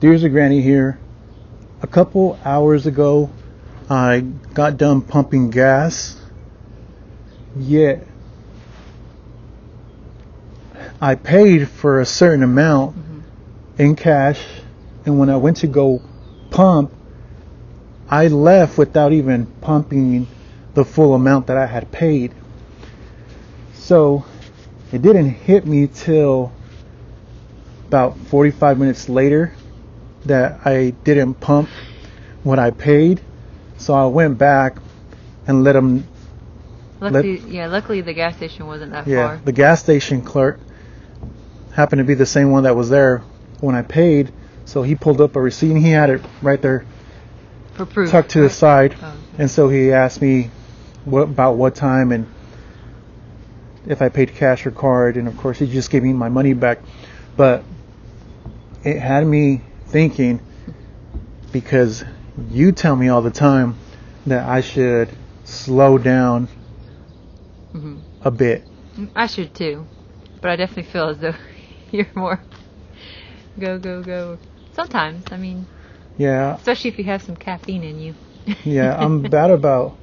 Dear's a Granny here. A couple hours ago, I got done pumping gas, yet I paid for a certain amount in cash, and when I went to go pump, I left without even pumping the full amount that I had paid. So it didn't hit me till about 45 minutes later that I didn't pump what I paid. So I went back and let them. Luckily the gas station wasn't that far. Yeah, the gas station clerk happened to be the same one that was there when I paid. So he pulled up a receipt and he had it right there, for proof, tucked to the side. Oh, okay. And so he asked me about what time and if I paid cash or card, and of course he just gave me my money back. But it had me thinking, because you tell me all the time that I should slow down a bit. I should too, but I definitely feel as though you're more go. Sometimes, I mean, yeah, especially if you have some caffeine in you. Yeah, I'm bad about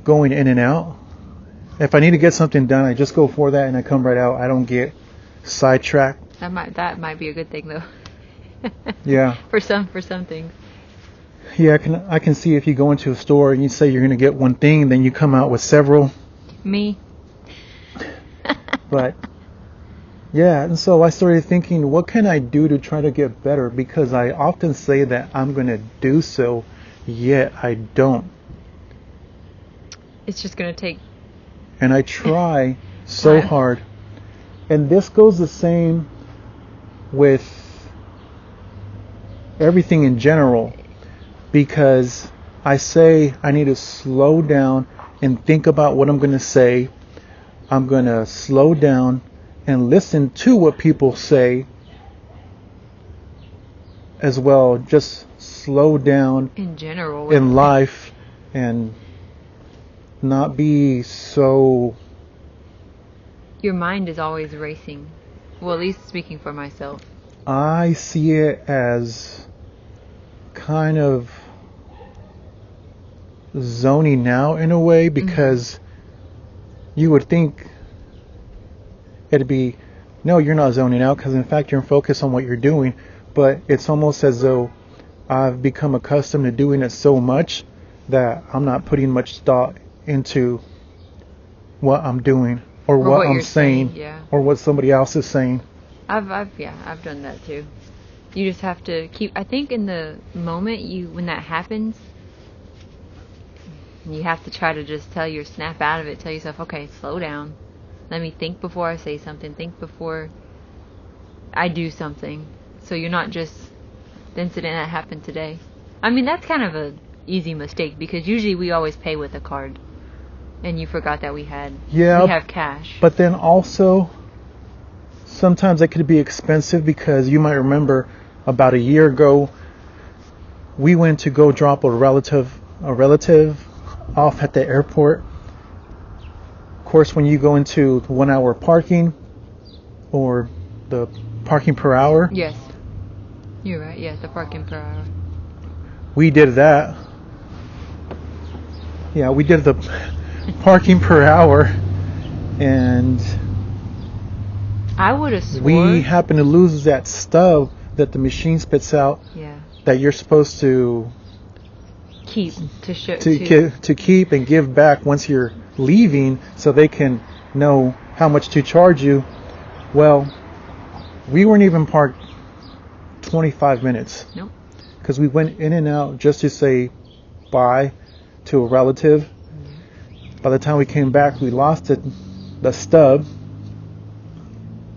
going in and out. If I need to get something done, I just go for that and I come right out. I don't get sidetracked. That might be a good thing though. Yeah. For some things. Yeah, I can see if you go into a store and you say you're going to get one thing, then you come out with several. Me. But yeah, and so I started thinking, what can I do to try to get better? Because I often say that I'm going to do so, yet I don't. It's just going to take. And I try so hard. And this goes the same with everything in general, because I say I need to slow down and think about what I'm going to say. I'm going to slow down and listen to what people say as well. Just slow down in general in life and not be so. Your mind is always racing. Well, at least speaking for myself. I see it as kind of zoning out in a way, because you would think it'd be, no, you're not zoning out, because in fact you're focused on what you're doing. But it's almost as though I've become accustomed to doing it so much that I'm not putting much thought into what I'm doing or what I'm saying, or what somebody else is saying. I've done that too. You just have to keep, I think in the moment when that happens, you have to try to just snap out of it, tell yourself, okay, slow down. Let me think before I say something, think before I do something. So you're not just the incident that happened today. I mean, that's kind of a easy mistake, because usually we always pay with a card. And you forgot that we have cash. But then also, sometimes it could be expensive, because you might remember about a year ago, we went to go drop a relative off at the airport. Of course, when you go into 1 hour parking or the parking per hour. Yes. You're right. Yes, the parking per hour. We did that. Yeah, we did the parking per hour, and I would have sworn we happened to lose that stub that the machine spits out. Yeah. That you're supposed to keep to keep and give back once you're leaving, so they can know how much to charge you. Well, we weren't even parked 25 minutes. Nope. Because we went in and out just to say bye to a relative. By the time we came back, we lost the stub.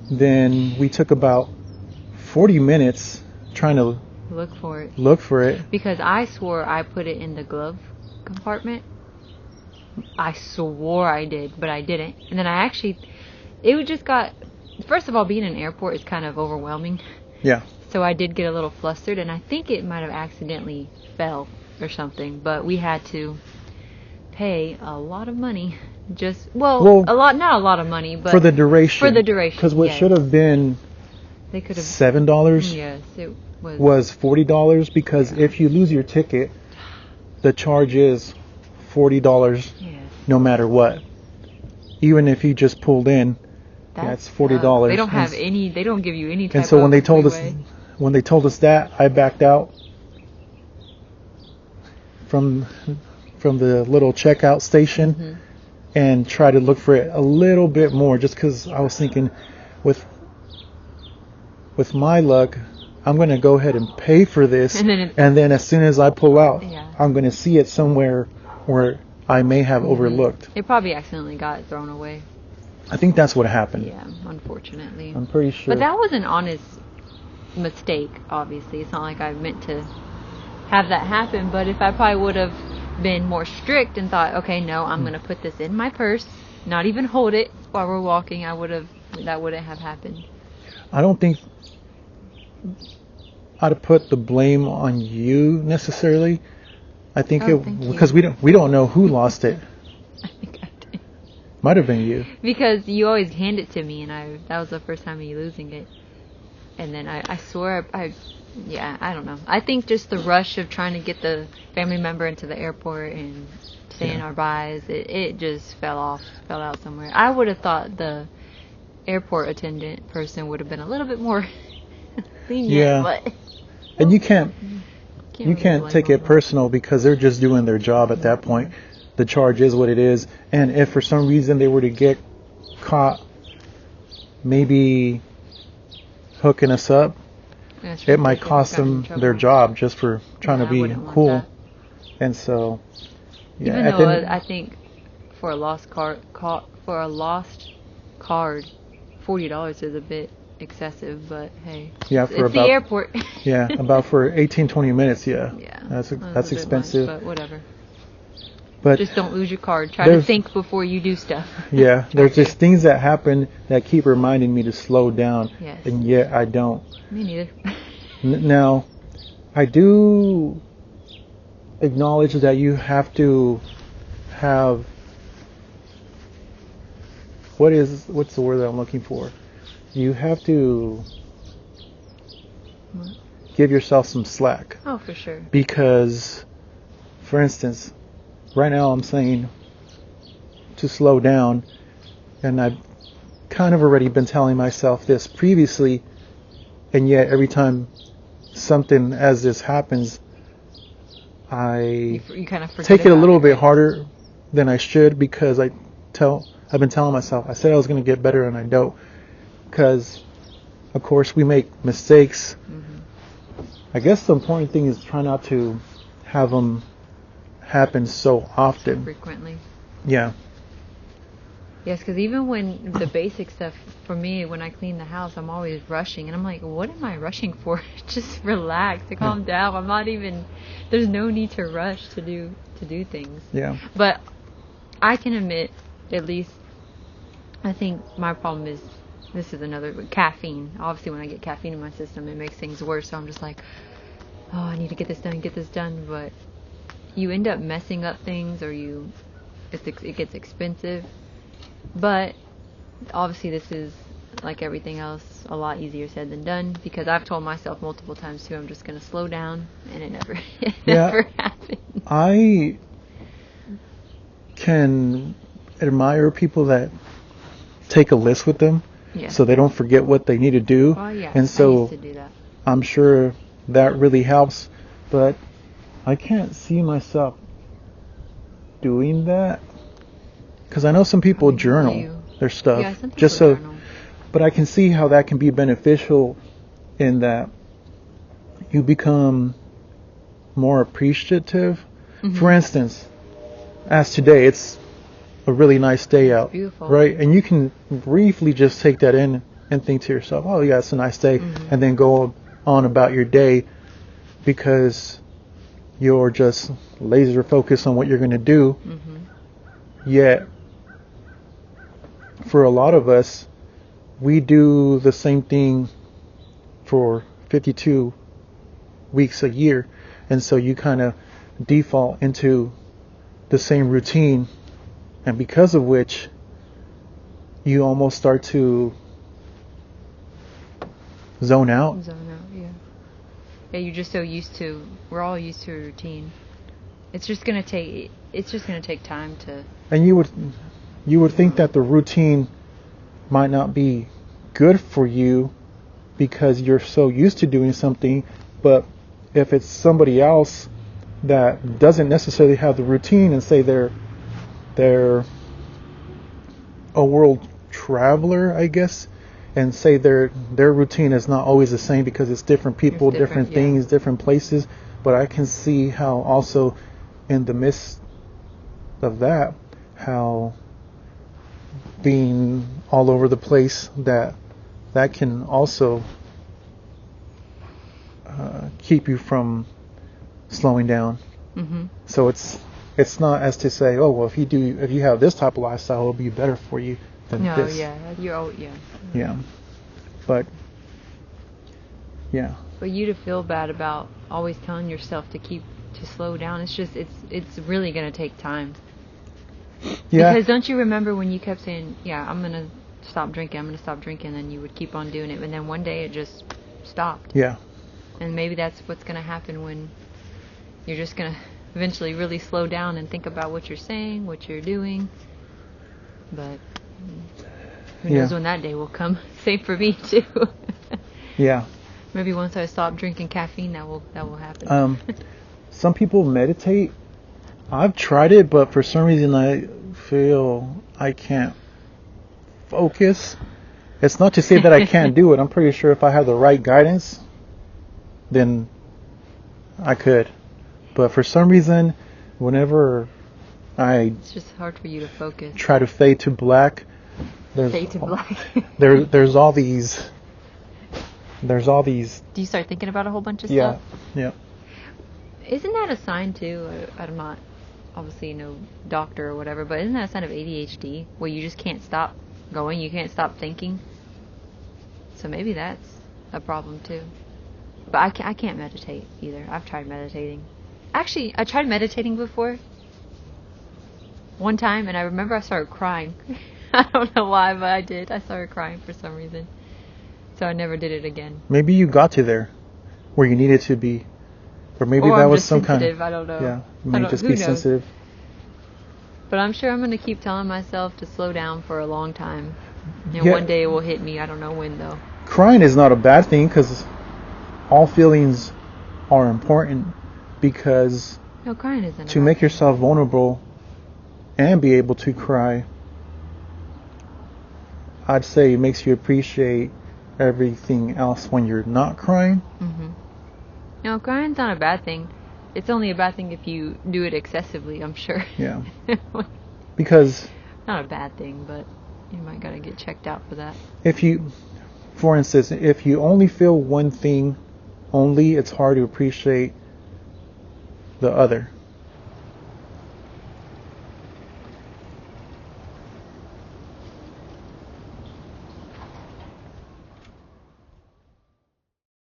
Then we took about 40 minutes trying to look for it. Because I swore I put it in the glove compartment. I swore I did, but I didn't. And then first of all, being in an airport is kind of overwhelming. Yeah. So I did get a little flustered, and I think it might have accidentally fell or something. But we had to pay a lot of money. Not a lot of money, but for the duration. Because what should have been They could have $7. Yes, it was $40 because if you lose your ticket, the charge is $40 no matter what. Even if you just pulled in, that's $40. They don't have any. They don't give you any type. And so of when they told us that, I backed out from the little checkout station and tried to look for it a little bit more, just because I was thinking, with my luck, I'm going to go ahead and pay for this, and then as soon as I pull out, I'm going to see it somewhere where I may have overlooked. It probably accidentally got thrown away. I think that's what happened. Yeah, unfortunately. I'm pretty sure. But that was an honest mistake, obviously. It's not like I meant to have that happen, but if I probably would have been more strict and thought, okay, no, I'm going to put this in my purse, not even hold it while we're walking, that wouldn't have happened. I don't think I'd put the blame on you necessarily. I think because we don't know who lost it. I think I did. Might have been you. Because you always hand it to me, and that was the first time of you losing it. And then I swear I don't know. I think just the rush of trying to get the family member into the airport and saying our byes, it just fell out somewhere. I would have thought the airport attendant person would have been a little bit more lenient, but and you can't take it personal because they're just doing their job at that point. The charge is what it is, and if for some reason they were to get caught maybe hooking us up, it might cost them their job just for trying to be cool. And so even though I think for a lost card, $40 is a bit excessive, but hey, it's the airport. About for 18-20 minutes. That's expensive, much, but whatever. But just don't lose your card. Try to think before you do stuff. There's just things that happen that keep reminding me to slow down, and yet I don't. Me neither. Now, I do acknowledge that you have to have what's the word that I'm looking for? You have to give yourself some slack. Oh, for sure. Because, for instance, right now I'm saying to slow down, and I've kind of already been telling myself this previously, and yet every time something as this happens, I you kind of take it a little bit harder than I should, because I've been telling myself, I said I was going to get better and I don't, because of course we make mistakes. I guess the important thing is try not to have them happen so often. So frequently. Yeah. Yes, because even when the basic stuff, for me, when I clean the house, I'm always rushing. And I'm like, what am I rushing for? Just relax, to calm down. I'm not even, there's no need to rush to do things. Yeah. But I can admit, at least, I think my problem is, this is another, caffeine. Obviously, when I get caffeine in my system, it makes things worse. So I'm just like, oh, I need to get this done. But you end up messing up things, or it gets expensive. But obviously, this is, like everything else, a lot easier said than done, because I've told myself multiple times too, I'm just going to slow down, and it never happens. I can admire people that take a list with them, so they don't forget what they need to do. And so I used to do that. I'm sure that really helps, but I can't see myself doing that, because I know some people journal their stuff just so journal. But I can see how that can be beneficial in that you become more appreciative. For instance, as today, it's a really nice day out, beautiful, right? And you can briefly just take that in and think to yourself, oh yeah, it's a nice day, and then go on about your day, because you're just laser focused on what you're going to do. Yet for a lot of us, we do the same thing for 52 weeks a year, and so you kind of default into the same routine, and because of which you almost start to zone out. Yeah. Yeah, you're just so used to. We're all used to a routine. It's just gonna take time to. And you would think that the routine might not be good for you because you're so used to doing something, but if it's somebody else that doesn't necessarily have the routine and say they're a world traveler, I guess, and say their routine is not always the same because it's different people, different things, different places, but I can see how also in the midst of that, how being all over the place, that can also keep you from slowing down. Mm-hmm. So it's not as to say, oh well, if you have this type of lifestyle, it'll be better for you than this. Yeah. But yeah. For you to feel bad about always telling yourself to slow down, it's really gonna take time. Yeah. Because don't you remember when you kept saying, yeah, I'm gonna stop drinking, and then you would keep on doing it, and then one day it just stopped. Yeah. And maybe that's what's gonna happen when you're just gonna eventually really slow down and think about what you're saying, what you're doing. But who knows when that day will come? Same for me too. Yeah. Maybe once I stop drinking caffeine, that will happen. Some people meditate. I've tried it, but for some reason I feel I can't focus. It's not to say that I can't do it. I'm pretty sure if I have the right guidance, then I could. But for some reason, whenever it's just hard for you to focus. Try to fade to black. There's all these. Do you start thinking about a whole bunch of stuff? Yeah. Isn't that a sign too? I'm not obviously no doctor or whatever, but isn't that a sign of ADHD where you just can't stop going? You can't stop thinking. So maybe that's a problem too. But I can't meditate either. I've tried meditating. Actually, I tried meditating before. One time, and I remember I started crying. I don't know why, but I did. I started crying for some reason. So I never did it again. Maybe you got to there where you needed to be. Or maybe that was some sensitive. kind of... I don't know. Yeah, you may just be sensitive. But I'm sure I'm going to keep telling myself to slow down for a long time. And one day it will hit me. I don't know when, though. Crying is not a bad thing because all feelings are important, because no, crying isn't to make yourself vulnerable and be able to cry, I'd say it makes you appreciate everything else when you're not crying. Mm-hmm. No, crying's not a bad thing. It's only a bad thing if you do it excessively, I'm sure. Yeah. Because... not a bad thing, but you might gotta get checked out for that. For instance, if you only feel one thing only, it's hard to appreciate the other.